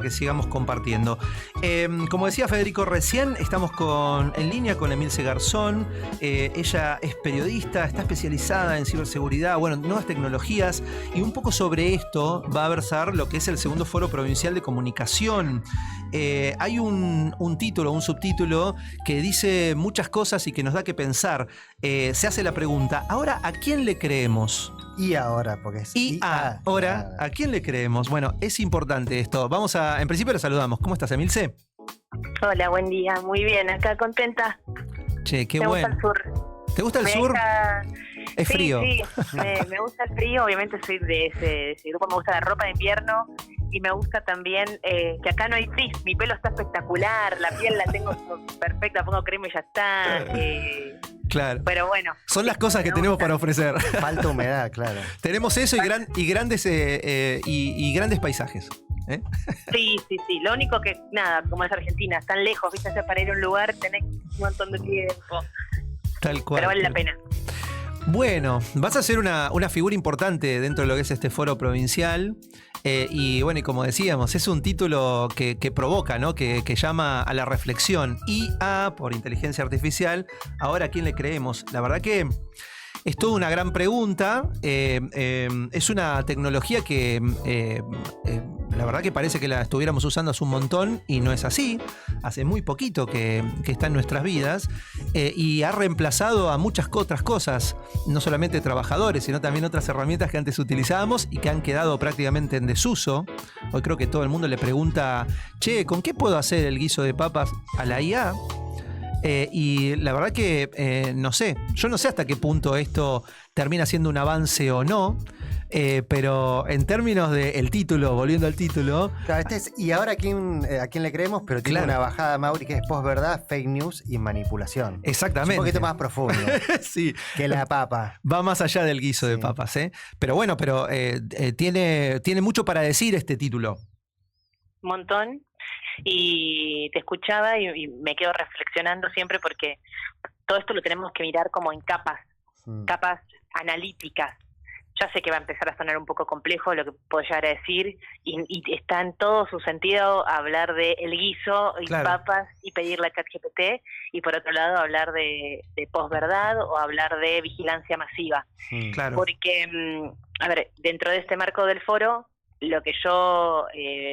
que sigamos compartiendo. Como decía Federico recién, estamos en línea con Emilce Garzón. Ella es periodista, está especializada en ciberseguridad, nuevas tecnologías, y un poco sobre esto va a versar lo que es el segundo Foro Provincial de Comunicación. Hay un título, un subtítulo que dice muchas cosas y que nos da que pensar. Se hace la pregunta, ¿ahora a quién le creemos? Y ahora, porque es ahora, ¿a quién le creemos? Bueno, es importante esto. En principio lo saludamos. ¿Cómo estás, Emilce? Hola, buen día. Muy bien, acá contenta. Che, qué bueno. Me gusta el sur. ¿Te gusta el sur? Es frío. Sí, me gusta el frío. Obviamente soy de ese grupo. Me gusta la ropa de invierno. Y me gusta también que acá no hay frizz. Mi pelo está espectacular. La piel la tengo perfecta. Pongo crema y ya está. Claro. Pero bueno. Son las cosas que tenemos para ofrecer. Falta humedad, claro. Tenemos eso y grandes paisajes. Sí. Lo único que, nada, como es Argentina, tan lejos, ¿viste? Para ir a un lugar tenés un montón de tiempo. Tal cual. Pero vale la pena. Bueno, vas a ser una figura importante dentro de lo que es este foro provincial. Y como decíamos, es un título que provoca, ¿no? Que llama a la reflexión. IA por inteligencia artificial. Ahora, ¿a quién le creemos? La verdad que es toda una gran pregunta. Es una tecnología que la verdad que parece que la estuviéramos usando hace un montón y no es así. Hace muy poquito que está en nuestras vidas y ha reemplazado a muchas otras cosas, no solamente trabajadores, sino también otras herramientas que antes utilizábamos y que han quedado prácticamente en desuso. Hoy creo que todo el mundo le pregunta, che, ¿con qué puedo hacer el guiso de papas a la IA? Y la verdad que no sé, yo no sé hasta qué punto esto termina siendo un avance o no, pero en términos del título, volviendo al título... Claro, y ahora a quién le creemos, pero tiene una bajada, Mauri, que es posverdad, fake news y manipulación. Exactamente. Es un poquito más profundo sí. Que la papa. Va más allá del guiso de papas, ¿eh? Pero tiene mucho para decir este título. Un montón. Y te escuchaba y me quedo reflexionando siempre porque todo esto lo tenemos que mirar como en capas analíticas. Ya sé que va a empezar a sonar un poco complejo lo que puedo llegar a decir y está en todo su sentido hablar de el guiso y papas y pedirle a ChatGPT y por otro lado hablar de posverdad o hablar de vigilancia masiva. Claro. Porque, dentro de este marco del foro, lo que yo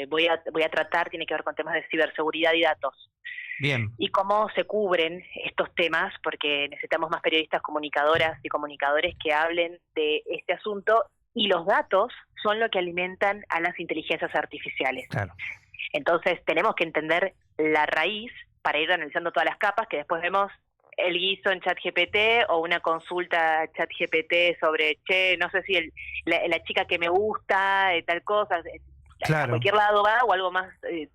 voy a tratar tiene que ver con temas de ciberseguridad y datos. Bien. Y cómo se cubren estos temas, porque necesitamos más periodistas, comunicadoras y comunicadores que hablen de este asunto, y los datos son lo que alimentan a las inteligencias artificiales. Claro. Entonces tenemos que entender la raíz para ir analizando todas las capas, que después vemos el guiso en ChatGPT o una consulta a ChatGPT sobre, no sé si la chica que me gusta, tal cosa, a cualquier lado va, o algo más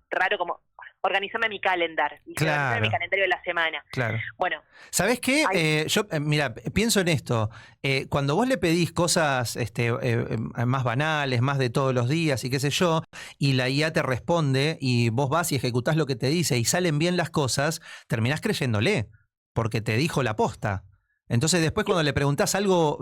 raro como organizame mi calendar, mi calendario de la semana. Claro. Bueno. ¿Sabés qué? Yo, mira, pienso en esto. Cuando vos le pedís cosas más banales, más de todos los días y qué sé yo, y la IA te responde y vos vas y ejecutás lo que te dice y salen bien las cosas, terminás creyéndole, porque te dijo la posta. Entonces después cuando le preguntás algo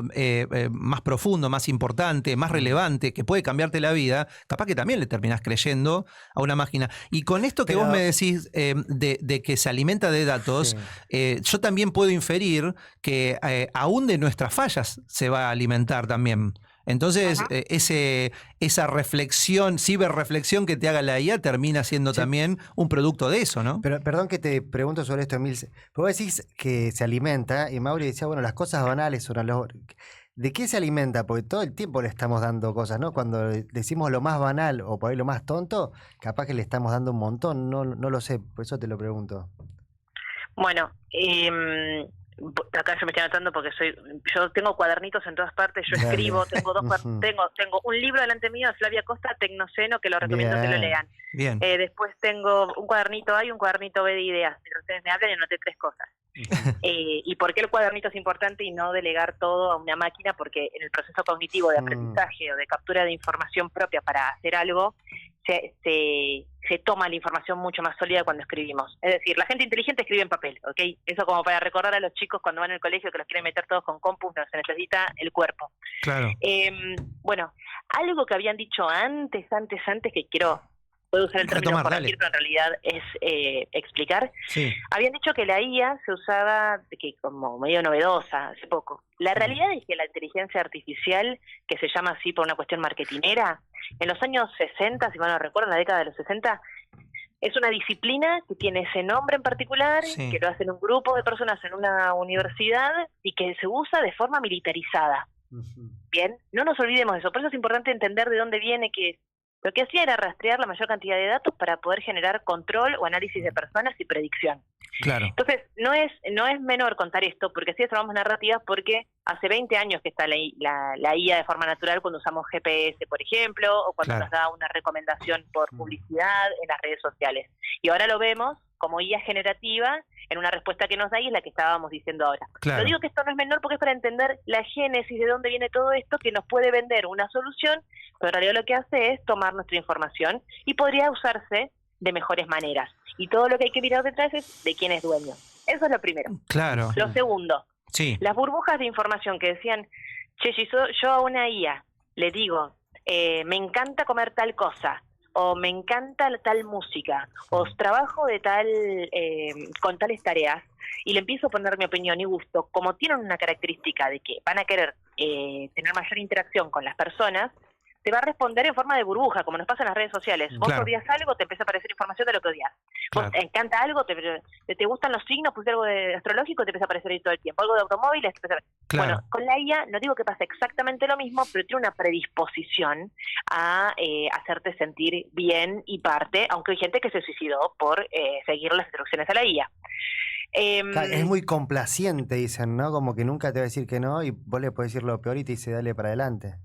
más profundo, más importante, más relevante, que puede cambiarte la vida, capaz que también le terminás creyendo a una máquina. Y con esto que vos me decís de que se alimenta de datos, yo también puedo inferir que aún de nuestras fallas se va a alimentar también. Entonces, esa reflexión, ciberreflexión que te haga la IA termina siendo también un producto de eso, ¿no? Pero perdón que te pregunto sobre esto, Emilce. Vos decís que se alimenta, y Mauri decía, las cosas banales son ¿de qué se alimenta? Porque todo el tiempo le estamos dando cosas, ¿no? Cuando decimos lo más banal o por ahí lo más tonto, capaz que le estamos dando un montón, no lo sé, por eso te lo pregunto. Bueno, acá yo me estoy anotando porque yo tengo cuadernitos en todas partes, yo escribo, tengo tengo un libro delante mío de Flavia Costa, Tecnoceno, que lo recomiendo que lo lean. Bien. Después tengo un cuadernito A y un cuadernito B de ideas, mientras ustedes me hablan y anoté 3 cosas. ¿Y por qué el cuadernito es importante y no delegar todo a una máquina? Porque en el proceso cognitivo de aprendizaje o de captura de información propia para hacer algo, se toma la información mucho más sólida cuando escribimos. Es decir, la gente inteligente escribe en papel, ¿ok? Eso como para recordar a los chicos cuando van al colegio que los quieren meter todos con compus, no se necesita el cuerpo. Claro. Bueno, algo que habían dicho antes que quiero puedo usar el término Retomar, corregir, dale. pero en realidad es explicar. Sí, Habían dicho que la IA se usaba que como medio novedosa hace poco. La realidad es que la inteligencia artificial, que se llama así por una cuestión marketinera, en los años 60, si mal no recuerdo, en la década de los 60, es una disciplina que tiene ese nombre en particular, Sí. que lo hacen un grupo de personas en una universidad y que se usa de forma militarizada. Bien, no nos olvidemos de eso. Por eso es importante entender de dónde viene, que lo que hacía era rastrear la mayor cantidad de datos para poder generar control o análisis de personas y predicción. claro. Entonces, no es menor contar esto, porque así transformamos narrativas, porque hace 20 años que está la IA de forma natural cuando usamos GPS, por ejemplo, o cuando Claro. nos da una recomendación por publicidad en las redes sociales. Y ahora lo vemos como IA generativa en una respuesta que nos da y es la que estábamos diciendo ahora. Claro. Lo digo que esto no es menor porque es para entender la génesis de dónde viene todo esto, que nos puede vender una solución, pero en realidad lo que hace es tomar nuestra información y podría usarse de mejores maneras. Y todo lo que hay que mirar detrás es de quién es dueño. Eso es lo primero. Claro. Lo segundo, Sí, las burbujas de información que decían, che, si yo a una IA le digo, me encanta comer tal cosa, o me encanta tal música, o trabajo de con tales tareas, y le empiezo a poner mi opinión y gusto, como tienen una característica de que van a querer tener mayor interacción con las personas, te va a responder en forma de burbuja, como nos pasa en las redes sociales. Vos Claro. odias algo, te empieza a aparecer información de lo que odias. Vos Claro. te encanta algo, te gustan los signos, pues algo de astrológico, te empieza a aparecer ahí todo el tiempo. Algo de automóviles, te empieza a... claro. Bueno, con la IA no digo que pase exactamente lo mismo, pero tiene una predisposición a hacerte sentir bien y parte, aunque hay gente que se suicidó por seguir las instrucciones a la IA. Claro, es muy complaciente, dicen, ¿no? Como que nunca te va a decir que no y vos le podés decir lo peor y te dice dale para adelante.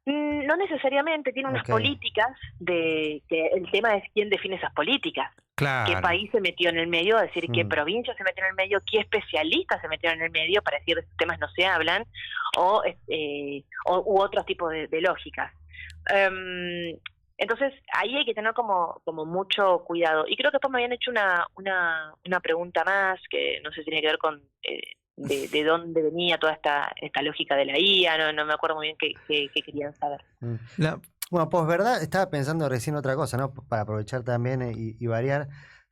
No necesariamente, tiene unas Ok. políticas de que el tema es quién define esas políticas. Claro. ¿Qué país se metió en el medio? Es decir, qué Mm. provincia se metió en el medio, qué especialistas se metieron en el medio para decir estos temas no se hablan, u otros tipos de lógicas. Entonces, ahí hay que tener como mucho cuidado. Y creo que después me habían hecho una pregunta más, que no sé si tiene que ver con de dónde venía toda esta lógica de la IA, no me acuerdo muy bien qué querían saber. La- Bueno, pues verdad, estaba pensando recién otra cosa, ¿no? Para aprovechar también y variar.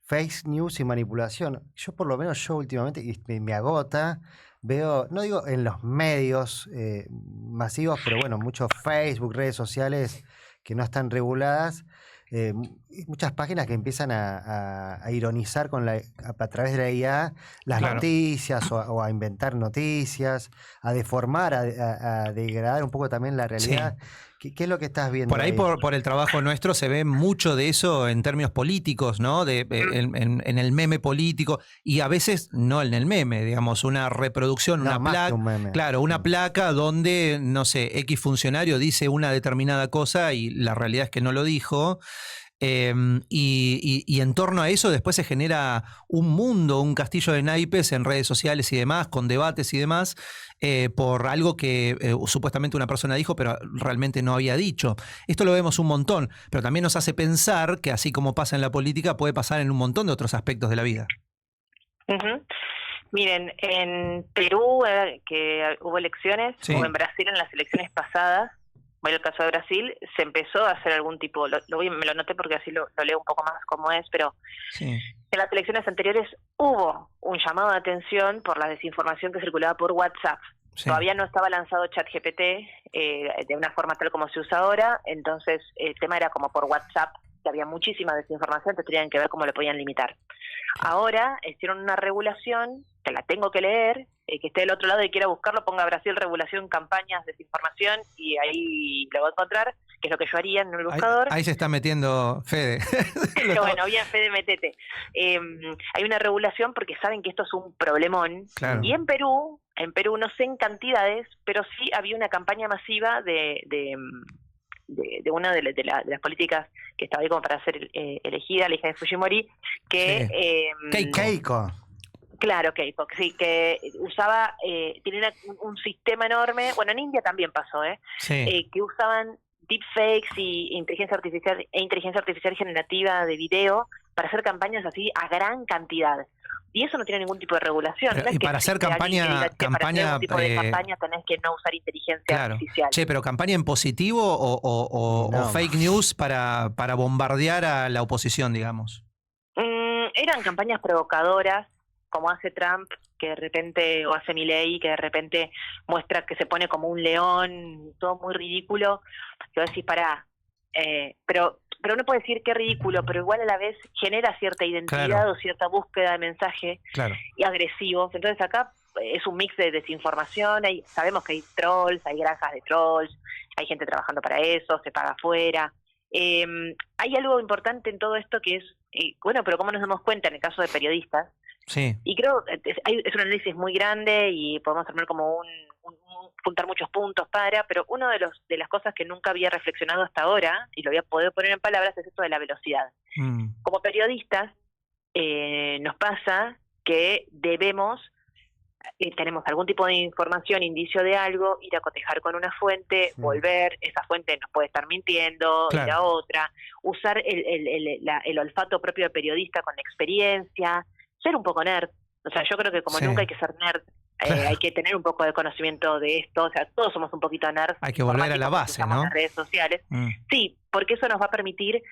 Fake news y manipulación. Yo por lo menos últimamente, y me agota, veo, no digo en los medios masivos, pero bueno, muchos Facebook, redes sociales que no están reguladas, muchas páginas que empiezan a ironizar a través de la IA las Claro. noticias o a inventar noticias, a deformar, a degradar un poco también la realidad. ¿Qué es lo que estás viendo Por ahí, por el trabajo nuestro, se ve mucho de eso en términos políticos, ¿no? En el meme político, y a veces no en el meme, digamos, una reproducción, No, una más que placa. un meme. Claro, una placa donde, no sé, X funcionario dice una determinada cosa y la realidad es que no lo dijo. Y en torno a eso después se genera un mundo, un castillo de naipes en redes sociales y demás, con debates y demás, por algo que supuestamente una persona dijo, pero realmente no había dicho. Esto lo vemos un montón, pero también nos hace pensar que así como pasa en la política, puede pasar en un montón de otros aspectos de la vida. Uh-huh. Miren, en Perú, que hubo elecciones, Sí. o en Brasil en las elecciones pasadas, bueno, el caso de Brasil, se empezó a hacer algún tipo, me lo noté porque así lo leo un poco más cómo es, pero Sí. en las elecciones anteriores hubo un llamado de atención por la desinformación que circulaba por WhatsApp. Sí. Todavía no estaba lanzado ChatGPT de una forma tal como se usa ahora, entonces el tema era como por WhatsApp, que había muchísima desinformación, entonces tenían que ver cómo lo podían limitar. Ahora hicieron una regulación, que la tengo que leer, que esté del otro lado y quiera buscarlo, ponga Brasil regulación, campañas, desinformación, y ahí lo va a encontrar, que es lo que yo haría en el buscador. Ahí se está metiendo Fede. Bueno, bien, Fede, metete. Hay una regulación porque saben que esto es un problemón. Claro. Y en Perú no sé en cantidades, pero sí había una campaña masiva de una de las políticas que estaba ahí como para ser elegida, la hija de Fujimori, que... Keiko. Claro, Keiko, sí, que usaba, tenía un sistema enorme, bueno, en India también pasó, Sí. que usaban deepfakes y inteligencia artificial generativa de video para hacer campañas así a gran cantidad. Y eso no tiene ningún tipo de regulación. Pero, No es y que para hacer existe alguien que campaña, diga, "Che, para hacer algún tipo de campaña campaña tenés que no usar inteligencia claro. artificial". Che, pero campaña en positivo o No. fake news para bombardear a la oposición, digamos. Eran campañas provocadoras, como hace Trump, que de repente, o hace Milei, que de repente muestra que se pone como un león, todo muy ridículo, que vos decís, pará, pero uno puede decir qué ridículo, pero igual a la vez genera cierta identidad Claro. o cierta búsqueda de mensaje Claro. y agresivos. Entonces acá es un mix de desinformación, sabemos que hay trolls, hay granjas de trolls, hay gente trabajando para eso, se paga afuera. Hay algo importante en todo esto que es, bueno, pero ¿cómo nos damos cuenta en el caso de periodistas? Sí. Y creo es un análisis muy grande y podemos armar como juntar muchos puntos pero uno de las cosas que nunca había reflexionado hasta ahora, y lo voy a poder poner en palabras, es esto de la velocidad. Como periodistas, nos pasa que tenemos algún tipo de información, indicio de algo, ir a cotejar con una fuente, volver, esa fuente nos puede estar mintiendo, Claro. ir a otra, usar el olfato propio de periodista con la experiencia, ser un poco nerd. O sea, yo creo que como Sí. nunca hay que ser nerd, Claro. hay que tener un poco de conocimiento de esto, o sea, todos somos un poquito nerds. Hay que volver a la base, usamos ¿no? las redes sociales. Sí, porque eso nos va a permitir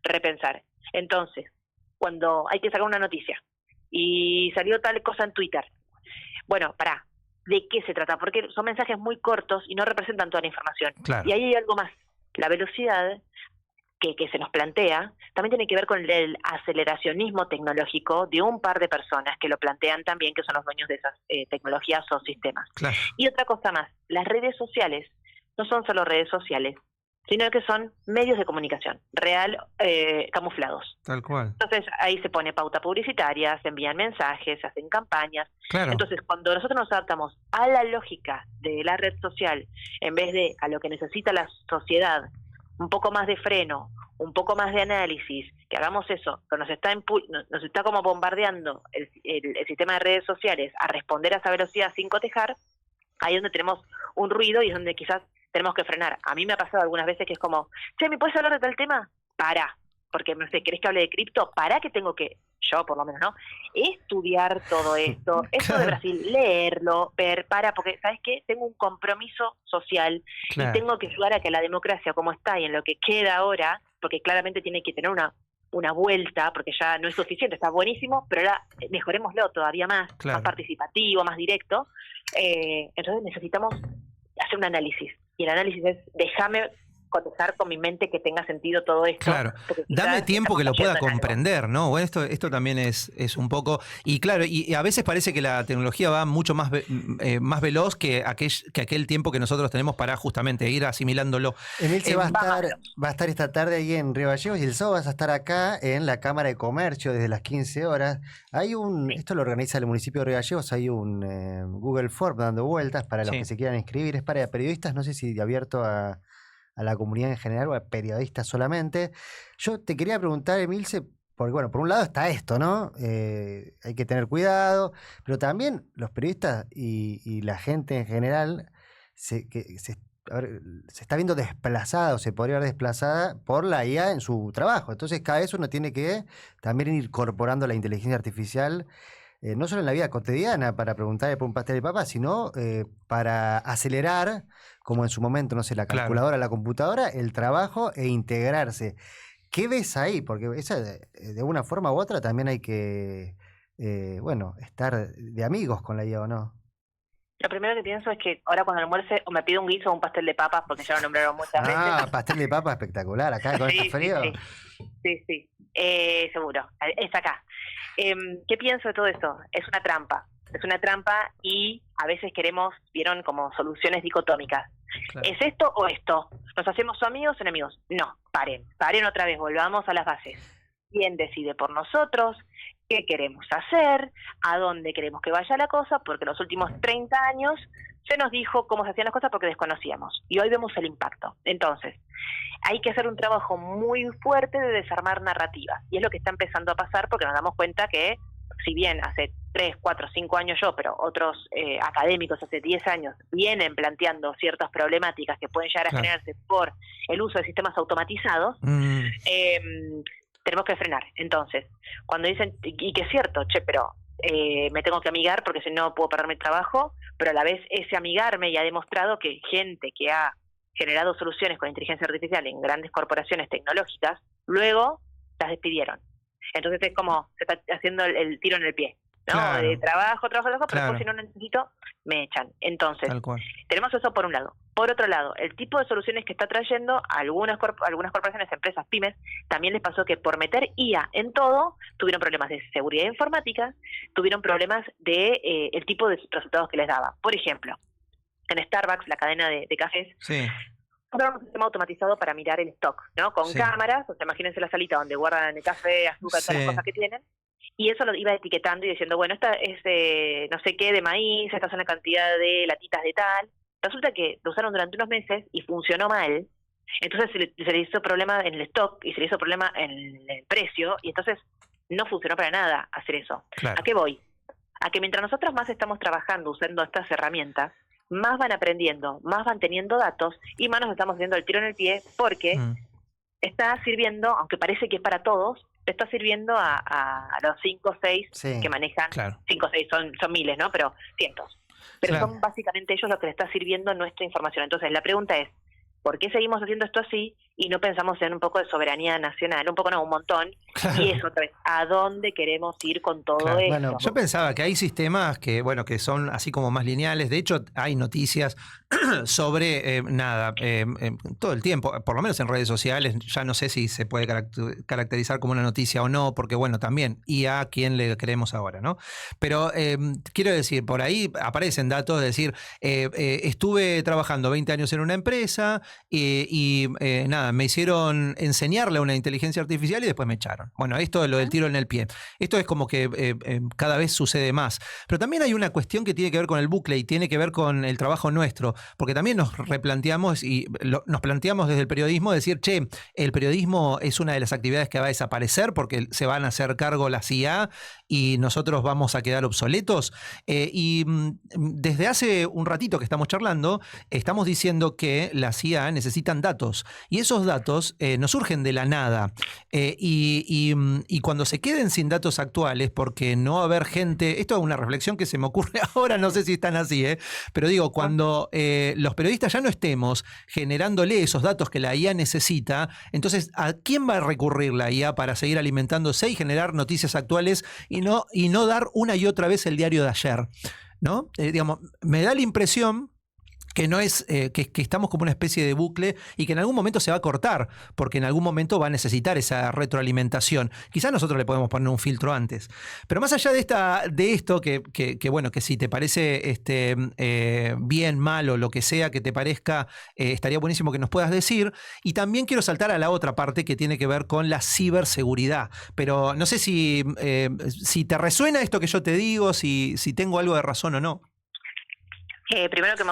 repensar. Entonces, cuando hay que sacar una noticia y salió tal cosa en Twitter, bueno, pará, ¿de qué se trata? Porque son mensajes muy cortos y no representan toda la información. Claro. Y ahí hay algo más. La velocidad que se nos plantea también tiene que ver con el aceleracionismo tecnológico de un par de personas que lo plantean también, que son los dueños de esas tecnologías o sistemas. Claro. Y otra cosa más, las redes sociales no son solo redes sociales, sino que son medios de comunicación real camuflados. Tal cual. Entonces ahí se pone pauta publicitaria, se envían mensajes, se hacen campañas. Claro. Entonces cuando nosotros nos adaptamos a la lógica de la red social en vez de a lo que necesita la sociedad, un poco más de freno, un poco más de análisis, que hagamos eso, que nos está como bombardeando el sistema de redes sociales a responder a esa velocidad sin cotejar, ahí es donde tenemos un ruido y es donde quizás tenemos que frenar. A mí me ha pasado algunas veces que es como, che, ¿me puedes hablar de tal tema? Pará, porque no sé, ¿querés que hable de cripto? Pará, que tengo que, yo por lo menos, ¿no? Estudiar todo esto, esto de Brasil, leerlo, ver, porque, ¿sabes qué? Tengo un compromiso social Claro. y tengo que ayudar a que la democracia, como está y en lo que queda ahora, porque claramente tiene que tener una vuelta, porque ya no es suficiente, está buenísimo, pero ahora mejorémoslo todavía más, Claro. más participativo, más directo. Entonces necesitamos hacer un análisis. Y el análisis es, déjame contestar con mi mente que tenga sentido todo esto. Claro, dame tiempo que lo pueda comprender, ¿no? Bueno, esto también es un poco... Y claro, y a veces parece que la tecnología va mucho más veloz que aquel tiempo que nosotros tenemos para justamente ir asimilándolo. Emilce va a estar esta tarde ahí en Río Gallegos y el sábado vas a estar acá en la Cámara de Comercio desde las 15 horas. Esto lo organiza el municipio de Río Gallegos, hay un Google Form dando vueltas para los que se quieran inscribir. Es para periodistas, no sé si abierto a la comunidad en general o a periodistas solamente. Yo te quería preguntar, Emilce, porque bueno, por un lado está esto, ¿no? Hay que tener cuidado, pero también los periodistas y la gente en general se está viendo desplazada o se podría ver desplazada por la IA en su trabajo. Entonces cada vez uno tiene que también ir incorporando la inteligencia artificial no solo en la vida cotidiana para preguntarle por un pastel de papa, sino para acelerar, como en su momento, no sé, la calculadora, la computadora, el trabajo e integrarse. ¿Qué ves ahí? Porque de una forma u otra también hay que, estar de amigos con la IA, ¿o no? Lo primero que pienso es que ahora cuando almuerce o me pido un guiso o un pastel de papas, porque ya lo nombraron muchas veces. Ah, pastel de papa espectacular, acá con este frío. Sí. Seguro, es acá. ¿Qué pienso de todo esto? Es una trampa y a veces vieron como soluciones dicotómicas. Claro. ¿Es esto o esto? ¿Nos hacemos amigos o enemigos? No, paren otra vez, volvamos a las bases. ¿Quién decide por nosotros? ¿Qué queremos hacer? ¿A dónde queremos que vaya la cosa? Porque en los últimos 30 años se nos dijo cómo se hacían las cosas porque desconocíamos. Y hoy vemos el impacto. Entonces, hay que hacer un trabajo muy fuerte de desarmar narrativas. Y es lo que está empezando a pasar porque nos damos cuenta que, si bien hace 3, 4, 5 años pero otros académicos hace 10 años vienen planteando ciertas problemáticas que pueden llegar a generarse por el uso de sistemas automatizados, tenemos que frenar. Entonces, cuando dicen, y que es cierto, pero me tengo que amigar porque si no puedo perder mi trabajo, pero a la vez ese amigarme ya ha demostrado que gente que ha generado soluciones con inteligencia artificial en grandes corporaciones tecnológicas, luego las despidieron. Entonces es como se está haciendo el tiro en el pie, ¿no? Claro. De trabajo, pero Claro. después si no necesito, me echan. Entonces, Tal cual. tenemos eso por un lado. Por otro lado, el tipo de soluciones que está trayendo algunas corporaciones, empresas, pymes, también les pasó que por meter IA en todo, tuvieron problemas de seguridad informática, tuvieron problemas de el tipo de resultados que les daba. Por ejemplo, en Starbucks, la cadena de cafés, Sí. un sistema automatizado para mirar el stock, ¿no? Con Sí. cámaras, o sea, imagínense la salita donde guardan el café, azúcar, todas Sí. las cosas que tienen, y eso lo iba etiquetando y diciendo, bueno, esta es de no sé qué, de maíz, esta es una cantidad de latitas de tal. Resulta que lo usaron durante unos meses y funcionó mal, entonces se le hizo problema en el stock y se le hizo problema en el precio, y entonces no funcionó para nada hacer eso. Claro. ¿A qué voy? A que mientras nosotros más estamos trabajando usando estas herramientas, más van aprendiendo, más van teniendo datos y más nos estamos haciendo el tiro en el pie porque está sirviendo, aunque parece que es para todos, está sirviendo a los 5 o 6 Sí. que manejan, Claro. 5 o 6 son miles, ¿no? Pero cientos. Pero Claro. son básicamente ellos los que le está sirviendo nuestra información. Entonces la pregunta es, ¿por qué seguimos haciendo esto así y no pensamos en un poco de soberanía nacional? Un poco no, un montón. Claro. Y eso otra vez, ¿a dónde queremos ir con todo Claro. esto? Bueno, Yo pensaba que hay sistemas que, bueno, que son así como más lineales. De hecho, hay noticias sobre todo el tiempo, por lo menos en redes sociales. Ya no sé si se puede caracterizar como una noticia o no, porque, bueno, también, y a quién le creemos ahora, ¿no? Pero quiero decir, por ahí aparecen datos de decir, estuve trabajando 20 años en una empresa y nada, me hicieron enseñarle a una inteligencia artificial y después me echaron. Bueno, esto es lo del tiro en el pie. Esto es como que cada vez sucede más. Pero también hay una cuestión que tiene que ver con el bucle y tiene que ver con el trabajo nuestro, porque también nos replanteamos y nos planteamos desde el periodismo decir, che, el periodismo es una de las actividades que va a desaparecer porque se van a hacer cargo las IA y nosotros vamos a quedar obsoletos. Desde hace un ratito que estamos charlando, estamos diciendo que las IA necesitan datos y esos datos no surgen de la nada. Y cuando se queden sin datos actuales, porque no va a haber gente, esto es una reflexión que se me ocurre ahora, no sé si están así, pero digo, cuando los periodistas ya no estemos generándole esos datos que la IA necesita, entonces, ¿a quién va a recurrir la IA para seguir alimentándose y generar noticias actuales y no dar una y otra vez el diario de ayer? ¿No? Digamos, me da la impresión que no es que estamos como una especie de bucle y que en algún momento se va a cortar, porque en algún momento va a necesitar esa retroalimentación. Quizás nosotros le podemos poner un filtro antes. Pero más allá de esto, que bueno, que si te parece bien, mal o lo que sea que te parezca, estaría buenísimo que nos puedas decir. Y también quiero saltar a la otra parte que tiene que ver con la ciberseguridad. Pero no sé si te resuena esto que yo te digo, si tengo algo de razón o no. Primero que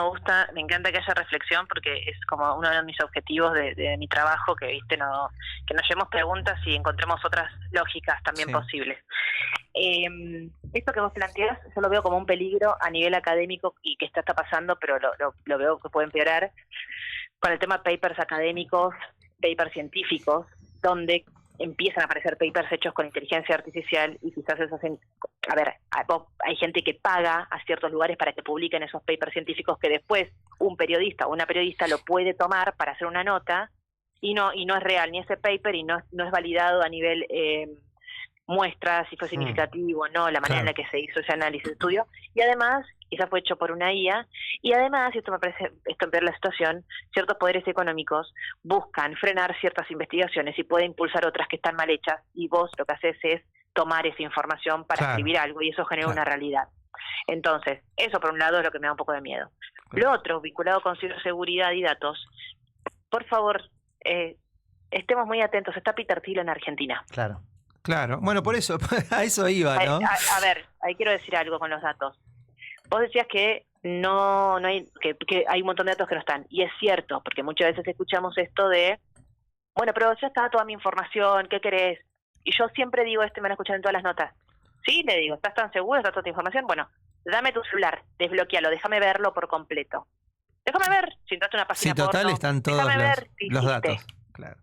me encanta que haya reflexión porque es como uno de mis objetivos de mi trabajo, que que nos llevemos preguntas y encontremos otras lógicas también Sí. posibles. Esto que vos planteás, yo lo veo como un peligro a nivel académico y que está pasando, pero lo veo que puede empeorar con el tema de papers académicos, papers científicos, donde empiezan a aparecer papers hechos con inteligencia artificial y quizás eso hacen... A ver, hay gente que paga a ciertos lugares para que publiquen esos papers científicos que después un periodista o una periodista lo puede tomar para hacer una nota y no es real ni ese paper y no es validado a nivel muestra si fue significativo o no, la manera en la que se hizo ese análisis de estudio, y además quizás fue hecho por una IA, y además, y esto me parece, esto empeora la situación, ciertos poderes económicos buscan frenar ciertas investigaciones y puede impulsar otras que están mal hechas, y vos lo que haces es tomar esa información para escribir algo, y eso genera una realidad. Entonces, eso por un lado es lo que me da un poco de miedo. Lo otro, vinculado con ciberseguridad y datos, por favor, estemos muy atentos, está Peter Thiel en Argentina. Claro, bueno, por eso, a eso iba, ¿no? A ver, ahí quiero decir algo con los datos. Vos decías que no hay, que hay un montón de datos que no están, y es cierto, porque muchas veces escuchamos esto de, bueno, pero ya está toda mi información, ¿qué querés? Y yo siempre digo esto y me van a escuchar en todas las notas. Sí, le digo, ¿estás tan seguro? ¿Está toda tu información? Bueno, dame tu celular, desbloquealo, déjame verlo por completo. Déjame ver, si entraste a una página Sí, total, porno, están todos los datos. Claro.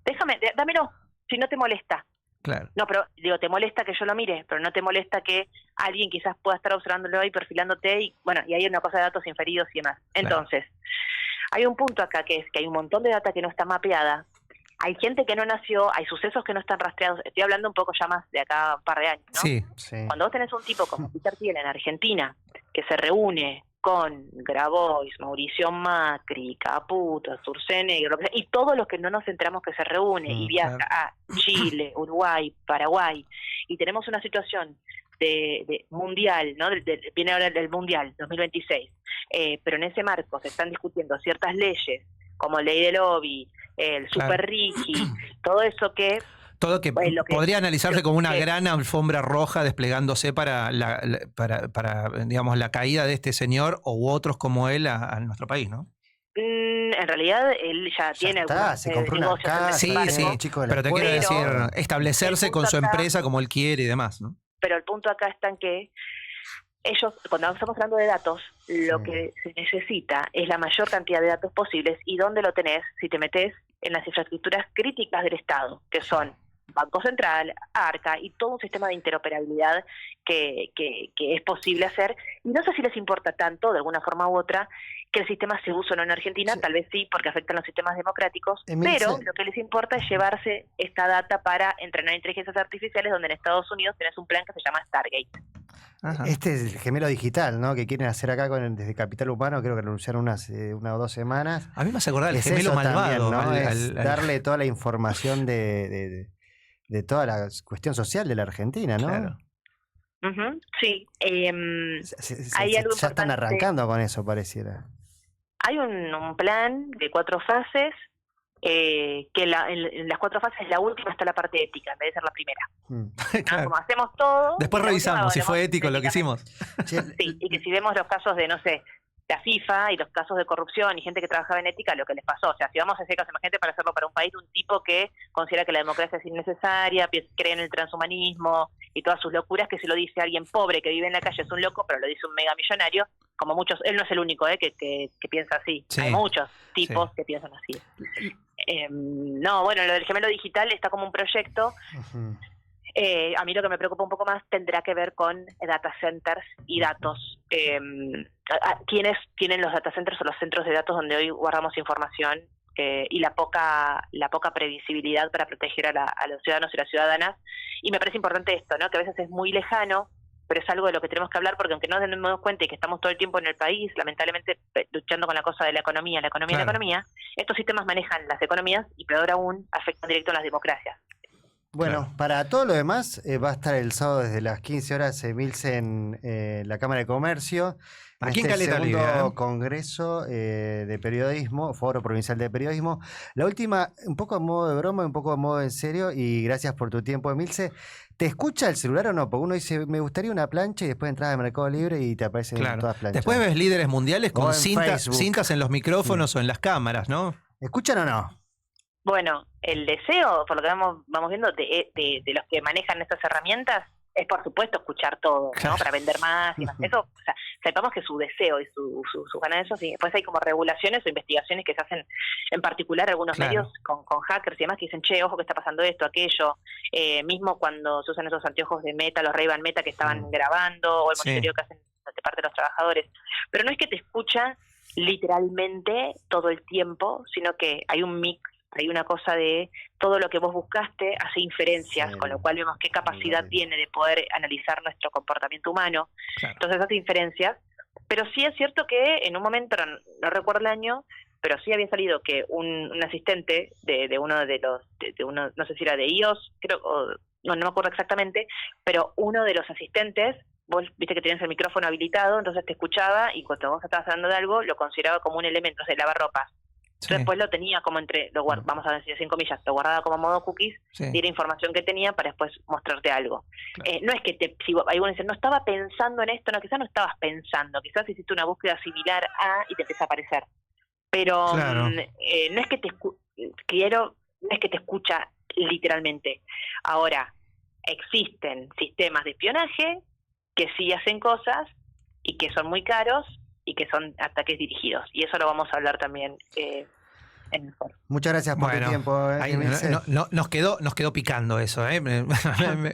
dámelo, si no te molesta. Claro. No, pero digo, te molesta que yo lo mire, pero no te molesta que alguien quizás pueda estar observándolo y perfilándote, y bueno, y hay una cosa de datos inferidos y demás. Entonces, hay un punto acá que es que hay un montón de data que no está mapeada, hay gente que no nació, hay sucesos que no están rastreados, estoy hablando un poco ya más de acá un par de años, ¿no? Sí. Cuando vos tenés un tipo como Peter Thiel en Argentina, que se reúne con Grabois, Mauricio Macri, Caputo, Sturzenegger, y todos los que no nos enteramos que se reúne y viaja a Chile, Uruguay, Paraguay, y tenemos una situación de mundial, ¿no? Viene ahora el mundial 2026, pero en ese marco se están discutiendo ciertas leyes como ley de lobby, el super Ricky, todo eso que todo que lo que podría analizarse como una que- gran alfombra roja desplegándose para para digamos, la caída de este señor u otros como él a nuestro país, ¿no? En realidad él ya tiene está, algunos se compró una negocios en casa, Sí, ese sí, marco, un chico de la pero te quiero escuela. decir, establecerse El con punto su acá- empresa como él quiere y demás, ¿no? pero el punto acá está en que ellos, cuando estamos hablando de datos, lo Sí. que se necesita es la mayor cantidad de datos posibles. ¿Y dónde lo tenés? Si te metes en las infraestructuras críticas del Estado, que son Banco Central, ARCA y todo un sistema de interoperabilidad que es posible hacer. Y no sé si les importa tanto, de alguna forma u otra, que el sistema se use o no en Argentina, Sí. tal vez sí, porque afectan los sistemas democráticos, Emilce. pero lo que les importa es llevarse esta data para entrenar inteligencias artificiales, donde en Estados Unidos tenés un plan que se llama Stargate. Ajá. Este es el gemelo digital, ¿no? Que quieren hacer acá desde Capital Humano, creo que lo anunciaron una o 2 semanas. A mí me hace acordar del Es gemelo eso malvado. también, ¿no? Es al- darle toda la información de toda la cuestión social de la Argentina, ¿no? Claro. Ujú, sí. Ya Hay algo están importante. arrancando con eso, pareciera. Hay un plan de 4 fases, que en las 4 fases la última está la parte ética, en vez de ser la primera. Mm. ¿No? Claro. Como hacemos todo. Después la última revisamos si fue hablamos ético lo que éticamente. hicimos. Che, Sí, y que si vemos los casos de, no sé, la FIFA y los casos de corrupción y gente que trabajaba en ética, lo que les pasó. O sea, si vamos a ese caso, imagínate para hacerlo para un país, un tipo que considera que la democracia es innecesaria, cree en el transhumanismo y todas sus locuras, que se lo dice a alguien pobre que vive en la calle, es un loco, pero lo dice un mega millonario, como muchos, él no es el único que piensa así. Sí. Hay muchos tipos Sí. que piensan así. No, bueno, lo del gemelo digital está como un proyecto. ujú. A mí lo que me preocupa un poco más tendrá que ver con data centers y datos. ¿Quiénes tienen los data centers o los centros de datos donde hoy guardamos información y la poca previsibilidad para proteger a los ciudadanos y las ciudadanas? Y me parece importante esto, ¿no? Que a veces es muy lejano, pero es algo de lo que tenemos que hablar, porque aunque no nos demos cuenta y que estamos todo el tiempo en el país, lamentablemente luchando con la cosa de la economía, Claro. estos sistemas manejan las economías y peor aún afectan directo a las democracias. Bueno, Claro. para todo lo demás, va a estar el sábado desde las 15 horas Emilce en la Cámara de Comercio. Aquí en este Caleta segundo Olivia, ¿eh? congreso de periodismo, Foro Provincial de Periodismo. La última, un poco a modo de broma, un poco a modo en serio, y gracias por tu tiempo, Emilce. ¿Te escucha el celular o no? Porque uno dice, me gustaría una plancha y después entras a Mercado Libre y te aparecen Claro. todas planchas. Después ves líderes mundiales O con en cintas Facebook. en los micrófonos o en las cámaras, ¿no? ¿Escuchan o no? Bueno, el deseo, por lo que vamos viendo, de los que manejan estas herramientas, es por supuesto escuchar todo, ¿no? Claro. Para vender más y más. Eso, o sea, sepamos que su deseo y su ganas de eso, sí. Después hay como regulaciones o investigaciones que se hacen, en particular algunos Claro. medios con hackers y demás, que dicen, che, ojo que está pasando esto, aquello. Mismo cuando se usan esos anteojos de Meta, los Ray-Ban Meta que estaban grabando, o el Sí. monitoreo que hacen de parte de los trabajadores. Pero no es que te escucha literalmente todo el tiempo, sino que hay un mix, hay una cosa de todo lo que vos buscaste hace inferencias, Sí. con lo cual vemos qué capacidad Sí. tiene de poder analizar nuestro comportamiento humano. Claro. Entonces hace inferencias, pero sí es cierto que en un momento, no recuerdo el año, pero sí había salido que un asistente de uno de los, de uno, no sé si era de iOS, creo, no me acuerdo exactamente, pero uno de los asistentes, vos viste que tenías el micrófono habilitado, entonces te escuchaba y cuando vos estabas hablando de algo, lo consideraba como un elemento, o sea, lavarropas. Sí, Después lo tenía como vamos a decir 5 comillas, lo guardaba como modo cookies, sí. y era información que tenía para después mostrarte algo. Claro. No es que algunos dicen, no estaba pensando en esto, no, quizás no estabas pensando, quizás hiciste una búsqueda similar a y te empieza a aparecer. Pero Claro. no es que no es que te escucha literalmente. Ahora, existen sistemas de espionaje que sí hacen cosas y que son muy caros y que son ataques dirigidos. Y eso lo vamos a hablar también en el foro. Muchas gracias por tu tiempo, ahí Emilce. nos quedó picando eso, ¿eh?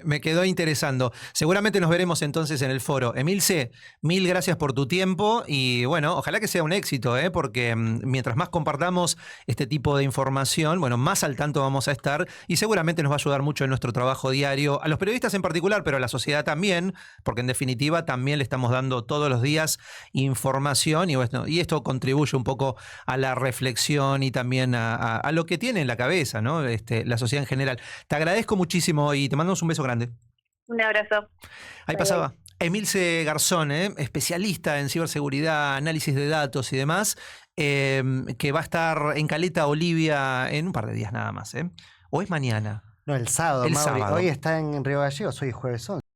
Me quedó interesando. Seguramente nos veremos entonces en el foro. Emilce, mil gracias por tu tiempo y bueno, ojalá que sea un éxito, ¿eh? Porque mientras más compartamos este tipo de información, bueno, más al tanto vamos a estar y seguramente nos va a ayudar mucho en nuestro trabajo diario, a los periodistas en particular, pero a la sociedad también, porque en definitiva también le estamos dando todos los días información y, bueno, y esto contribuye un poco a la reflexión y también a lo que tiene en la cabeza, ¿no? La sociedad en general. Te agradezco muchísimo y te mandamos un beso grande. Un abrazo. Ahí pasaba Emilce Garzón, especialista en ciberseguridad, análisis de datos y demás, que va a estar en Caleta Olivia en un par de días nada más. ¿O es mañana? No, el sábado, Mauri. Hoy está en Río Gallegos, hoy es jueves 11.